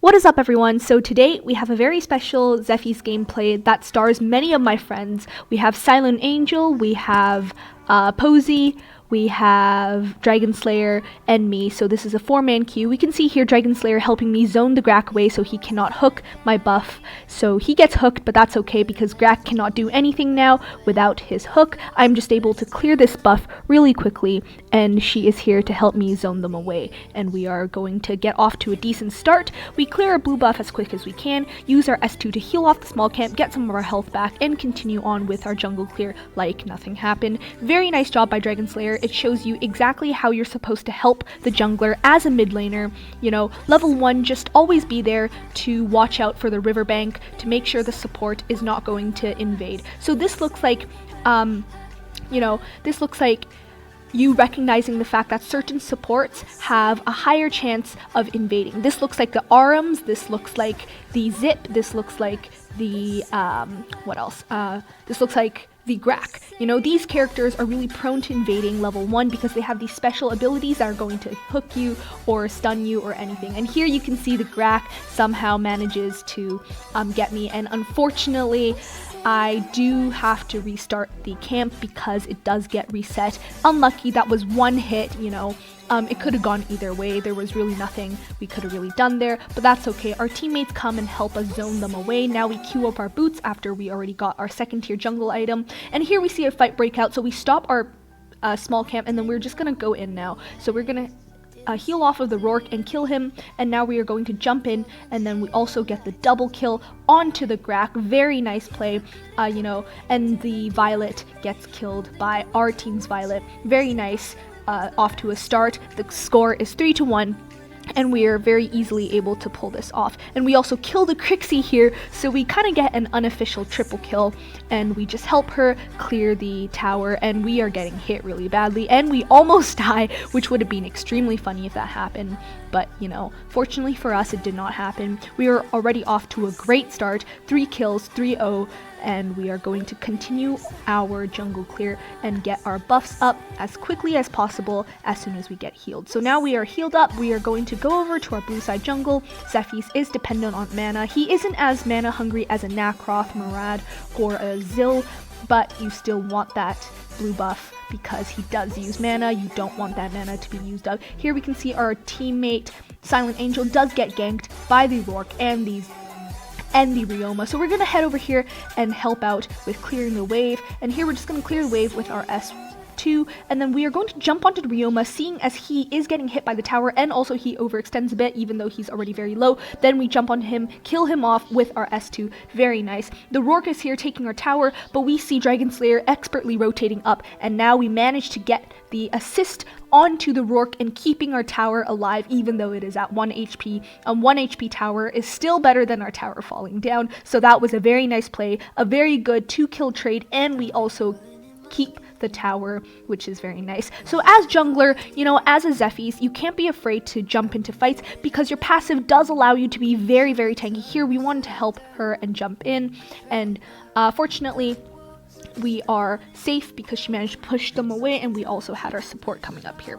What is up, everyone? So today we have a very special Zephys gameplay that stars many of my friends. We have Silent Angel, we have Posey, we have Dragon Slayer, and me. So this is a 4-man queue. We can see here Dragon Slayer helping me zone the Grak away so he cannot hook my buff. So he gets hooked, but that's okay because Grak cannot do anything now without his hook. I'm just able to clear this buff really quickly, and she is here to help me zone them away. And we are going to get off to a decent start. We clear our blue buff as quick as we can, use our S2 to heal off the small camp, get some of our health back, and continue on with our jungle clear like nothing happened. Very nice job by Dragon Slayer. It shows you exactly how you're supposed to help the jungler as a mid laner. You know, level 1, just always be there to watch out for the riverbank to make sure the support is not going to invade. So this looks like, this looks like you recognizing the fact that certain supports have a higher chance of invading. This looks like the Arums, this looks like the Zip, this looks like the, this looks like the Grak. You know, these characters are really prone to invading level 1 because they have these special abilities that are going to hook you or stun you or anything. And here you can see the Grak somehow manages to get me, and unfortunately I do have to restart the camp because it does get reset. Unlucky, that was one hit, you know. It could have gone either way. There was really nothing we could have really done there, but that's okay. Our teammates come and help us zone them away. Now we queue up our boots after we already got our second tier jungle item, and here we see a fight break out, so we stop our small camp, and then we're just gonna go in now. So we're gonna heal off of the Rourke and kill him, and now we are going to jump in, and then we also get the double kill onto the Grak. Very nice play, and the Violet gets killed by our team's Violet. Very nice. Off to a start. The score is 3-1, and we are very easily able to pull this off. And we also kill the Crixie here, so we kind of get an unofficial triple kill, and we just help her clear the tower, and we are getting hit really badly, and we almost die, which would have been extremely funny if that happened. But, you know, fortunately for us, it did not happen. We are already off to a great start. 3 kills, 3-0, and we are going to continue our jungle clear and get our buffs up as quickly as possible as soon as we get healed. So now we are healed up. We are going to go over to our blue side jungle. Zephys is dependent on mana. He isn't as mana hungry as a Nakroth, Murad, or a Zill, but you still want that blue buff because he does use mana. You don't want that mana to be used up. Here we can see our teammate Silent Angel does get ganked by the Rourke and the Ryoma. So we're going to head over here and help out with clearing the wave. And here we're just going to clear the wave with our S2. And then we are going to jump onto the Ryoma, seeing as he is getting hit by the tower, and also he overextends a bit even though he's already very low. Then we jump on him, kill him off with our S2. Very nice. The Rourke is here taking our tower, but we see Dragon Slayer expertly rotating up, and now we manage to get the assist onto the Rourke and keeping our tower alive even though it is at 1 HP. A 1 HP tower is still better than our tower falling down, so that was a very nice play, a very good 2-kill trade, and we also keep the tower, which is very nice. So as jungler, you know, as a Zephys, you can't be afraid to jump into fights because your passive does allow you to be very, very tanky. Here we wanted to help her and jump in, and fortunately we are safe because she managed to push them away, and we also had our support coming up here.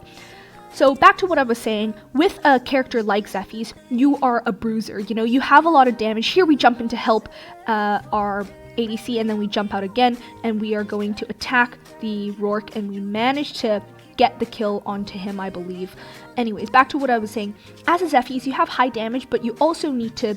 So back to what I was saying, with a character like Zephys, you are a bruiser. You know, you have a lot of damage. Here we jump in to help our ADC, and then we jump out again, and we are going to attack the Rourke, and we manage to get the kill onto him, I believe. Anyways, back to what I was saying. As a Zephys, you have high damage, but you also need to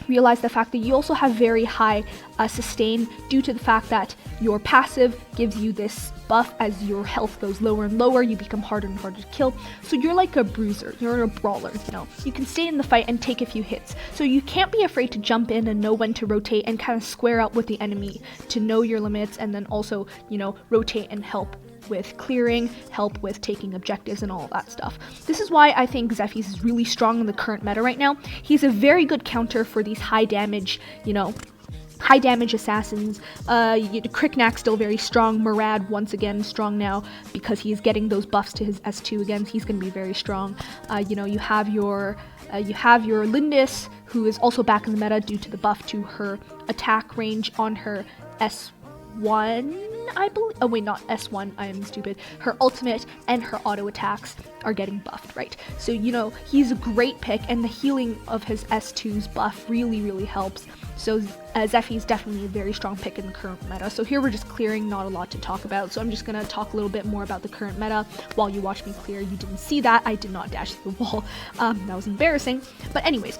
realize the fact that you also have very high sustain due to the fact that your passive gives you this buff. As your health goes lower and lower, you become harder and harder to kill. So you're like a bruiser, you're a brawler, you know. You can stay in the fight and take a few hits. So you can't be afraid to jump in and know when to rotate and kind of square out with the enemy to know your limits, and then also, you know, rotate and help with clearing, help with taking objectives and all that stuff. This is why I think Zephys is really strong in the current meta right now. He's a very good counter for these high damage, you know, high damage assassins. Cricknack's still very strong. Murad, once again, strong now because he's getting those buffs to his S2 again. He's going to be very strong. You have your Lindis, who is also back in the meta due to the buff to her attack range on her S1. I believe. Oh wait, not S1. I am stupid. Her ultimate and her auto attacks are getting buffed, right? So, you know, he's a great pick, and the healing of his S2's buff really, really helps. So Zephys definitely a very strong pick in the current meta. So here we're just clearing, not a lot to talk about. So I'm just going to talk a little bit more about the current meta while you watch me clear. You didn't see that. I did not dash through the wall. That was embarrassing. But anyways,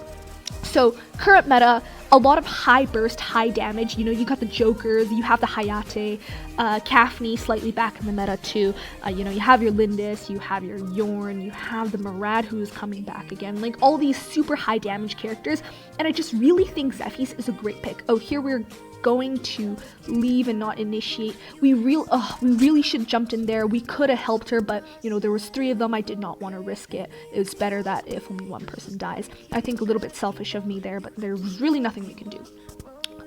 so current meta, a lot of high burst, high damage. You know, you got the Jokers, you have the Hayate, Kafni slightly back in the meta too. You know, you have your Lindis, you have your Yorn, you have the Murad who's coming back again. Like all these super high damage characters. And I just really think Zephys is a great pick. Oh, here we're going to leave and not initiate. We really should have jumped in there. We could have helped her, but you know, there was 3 of them. I did not want to risk it. It was better that if only one person dies. I think a little bit selfish of me there, but there's really nothing we can do.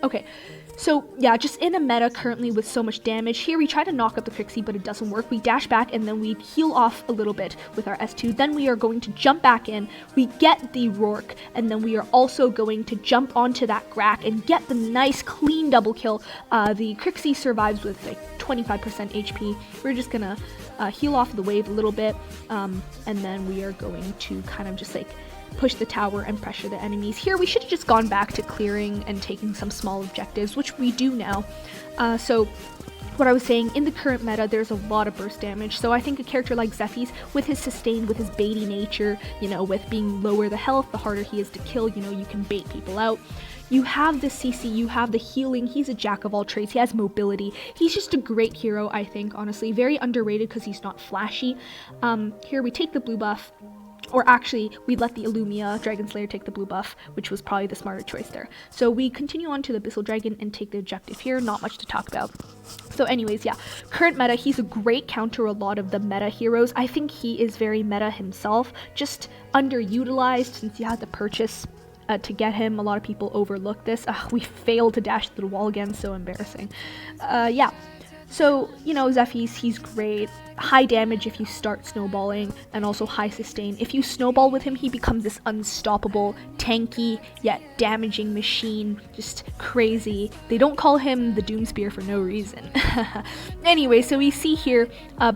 Okay, so yeah, just in a meta currently with so much damage. Here we try to knock up the Crixie, but it doesn't work. We dash back and then we heal off a little bit with our S2. Then we are going to jump back in. We get the Rourke, and then we are also going to jump onto that Grak and get the nice clean double kill. The Crixie survives with like 25% HP. We're just gonna heal off the wave a little bit, and then we are going to kind of just like push the tower and pressure the enemies. Here we should have just gone back to clearing and taking some small objectives, which we do now. So what I was saying, in the current meta, there's a lot of burst damage. So I think a character like Zephys, with his sustain, with his baity nature, you know, with being lower the health, the harder he is to kill, you know, you can bait people out. You have the CC, you have the healing, he's a jack of all trades, he has mobility. He's just a great hero, I think, honestly. Very underrated because he's not flashy. Here we take the blue buff. Or actually, we let the Illumia Dragon Slayer take the blue buff, which was probably the smarter choice there. So we continue on to the Abyssal Dragon and take the objective here. Not much to talk about. So anyways, yeah, current meta, he's a great counter a lot of the meta heroes. I think he is very meta himself, just underutilized since you had to purchase to get him. A lot of people overlook this. We failed to dash through the wall again, so embarrassing. Yeah. So, you know, Zephys, he's great. High damage if you start snowballing, and also high sustain. If you snowball with him, he becomes this unstoppable, tanky, yet damaging machine. Just crazy. They don't call him the Doom Spear for no reason. Anyway, so we see here,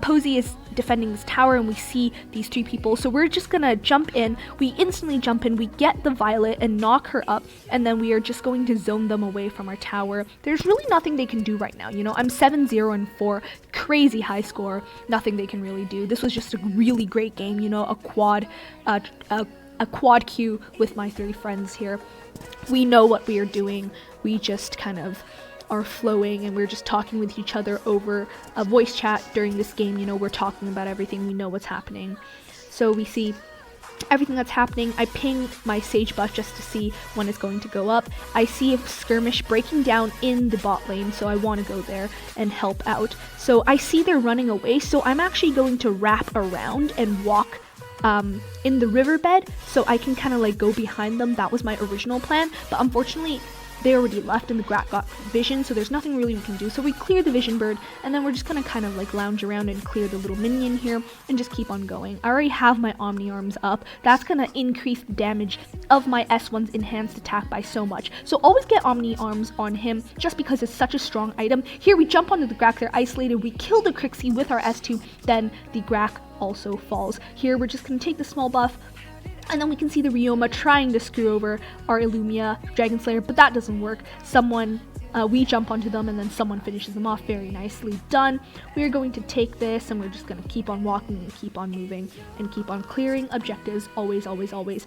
Posey is defending this tower, and we see these 3 people. So we're just gonna jump in. We instantly jump in, we get the Violet and knock her up, and then we are just going to zone them away from our tower. There's really nothing they can do right now. You know, I'm 7-0-4, crazy high score. Nothing they can really do. This was just a really great game, you know, a quad queue with my 3 friends here. We know what we are doing. We just kind of are flowing, and we're just talking with each other over a voice chat during this game. You know, we're talking about everything. We know what's happening. So we see everything that's happening. I ping my Sage buff just to see when it's going to go up. I see a skirmish breaking down in the bot lane, so I want to go there and help out. So I see they're running away, so I'm actually going to wrap around and walk in the riverbed so I can kind of like go behind them. That was my original plan, but unfortunately they already left and the Grat got vision, so there's nothing really we can do. So we clear the vision bird, and then we're just gonna kind of like lounge around and clear the little minion here and just keep on going. I already have my Omni Arms up. That's gonna increase the damage of my S1's enhanced attack by so much. So always get Omni Arms on him just because it's such a strong item. Here we jump onto the Grak, they're isolated. We kill the Crixie with our S2, then the Grak also falls. Here we're just gonna take the small buff, and then we can see the Ryoma trying to screw over our Illumia Dragon Slayer, but that doesn't work. We jump onto them, and then someone finishes them off. Very nicely done. We are going to take this, and we're just going to keep on walking and keep on moving and keep on clearing objectives. Always, always, always.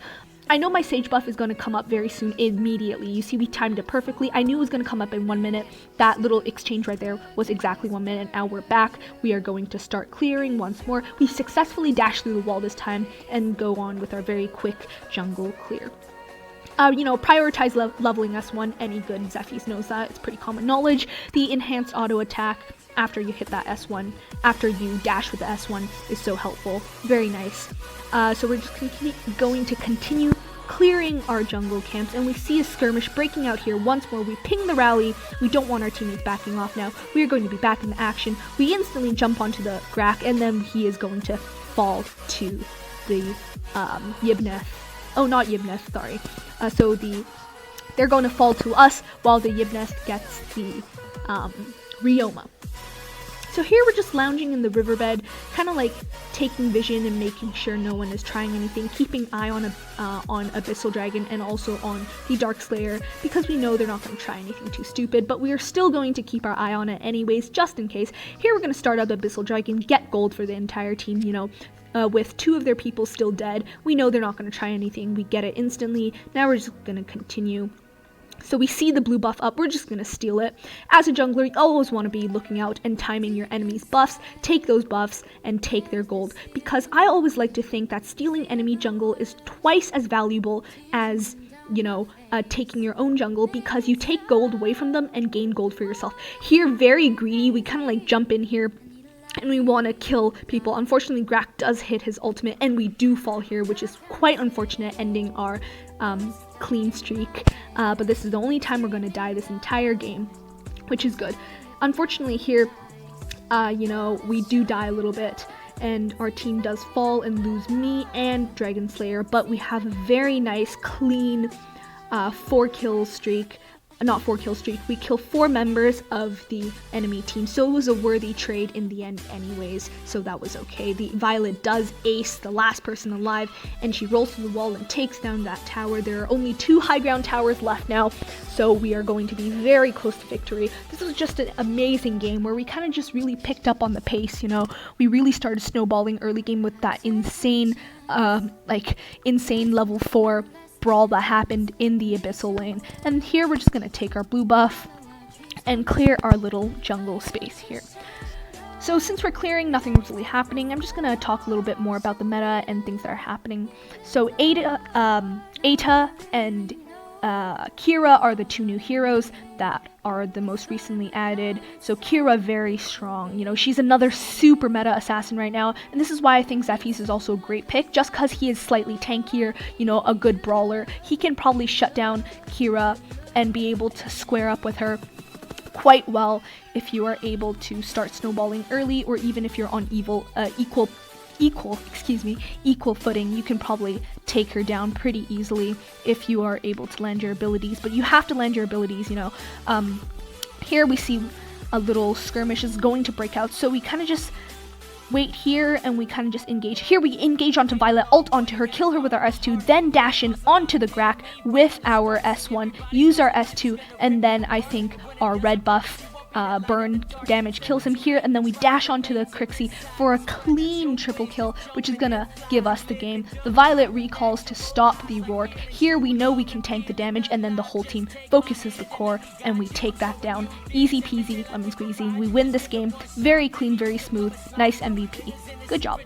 I know my Sage buff is going to come up very soon, immediately. You see, we timed it perfectly. I knew it was going to come up in 1 minute. That little exchange right there was exactly 1 minute. Now we're back. We are going to start clearing once more. We successfully dash through the wall this time and go on with our very quick jungle clear. You know, prioritize leveling S1. Any good Zephys knows that. It's pretty common knowledge. The enhanced auto attack after you hit that S1, after you dash with the S1, is so helpful. Very nice. So we're just going to continue clearing our jungle camps, and we see a skirmish breaking out here once more. We ping the rally. We don't want our teammates backing off now. We are going to be back in the action. We instantly jump onto the Grak, and then he is going to fall to the Yibneth. Oh, not Yibneth, sorry. So they're going to fall to us while the Yibneth gets the Ryoma. So here we're just lounging in the riverbed, kind of like taking vision and making sure no one is trying anything, keeping eye on Abyssal Dragon and also on the Dark Slayer, because we know they're not going to try anything too stupid, but we are still going to keep our eye on it anyways, just in case. Here we're going to start up Abyssal Dragon, get gold for the entire team, you know. With 2 of their people still dead, we know they're not going to try anything. We get it instantly. Now we're just going to continue. So we see the blue buff up, we're just going to steal it. As a jungler, you always want to be looking out and timing your enemy's buffs, take those buffs, and take their gold. Because I always like to think that stealing enemy jungle is twice as valuable as, you know, taking your own jungle, because you take gold away from them and gain gold for yourself. Here, very greedy, we kind of like jump in here, and we want to kill people. Unfortunately, Grak does hit his ultimate, and we do fall here, which is quite unfortunate, ending our clean streak. But this is the only time we're going to die this entire game, which is good. Unfortunately here, you know, we do die a little bit, and our team does fall and lose me and Dragon Slayer, but we have a very nice, clean 4-kill streak. Not 4-kill streak, we kill 4 members of the enemy team, so it was a worthy trade in the end anyways, so that was okay. The Violet does ace the last person alive, and she rolls through the wall and takes down that tower. There are only 2 high ground towers left now, so we are going to be very close to victory. This was just an amazing game where we kind of just really picked up on the pace, you know. We really started snowballing early game with that insane, insane level 4 brawl that happened in the Abyssal lane. And here we're just going to take our blue buff and clear our little jungle space here. So since we're clearing, nothing was really happening, I'm just going to talk a little bit more about the meta and things that are happening. So Ada and Kira are the 2 new heroes that are the most recently added. So Kira, very strong, you know, she's another super meta assassin right now, and this is why I think Zephys is also a great pick, just because he is slightly tankier, you know, a good brawler. He can probably shut down Kira and be able to square up with her quite well if you are able to start snowballing early, or even if you're on equal footing, you can probably take her down pretty easily if you are able to land your abilities. But you have to land your abilities, you know. Here we see a little skirmish is going to break out, so we kind of just wait here and we kind of just engage. Here we engage onto Violet, ult onto her, kill her with our S2, then dash in onto the Grak with our S1, use our S2, and then I think our red buff burn damage kills him here, and then we dash onto the Crixie for a clean triple kill, which is gonna give us the game. The Violet recalls to stop the Rourke. Here we know we can tank the damage, and then the whole team focuses the core and we take that down. Easy peasy, lemon squeezy. We win this game. Very clean, very smooth. Nice MVP. Good job.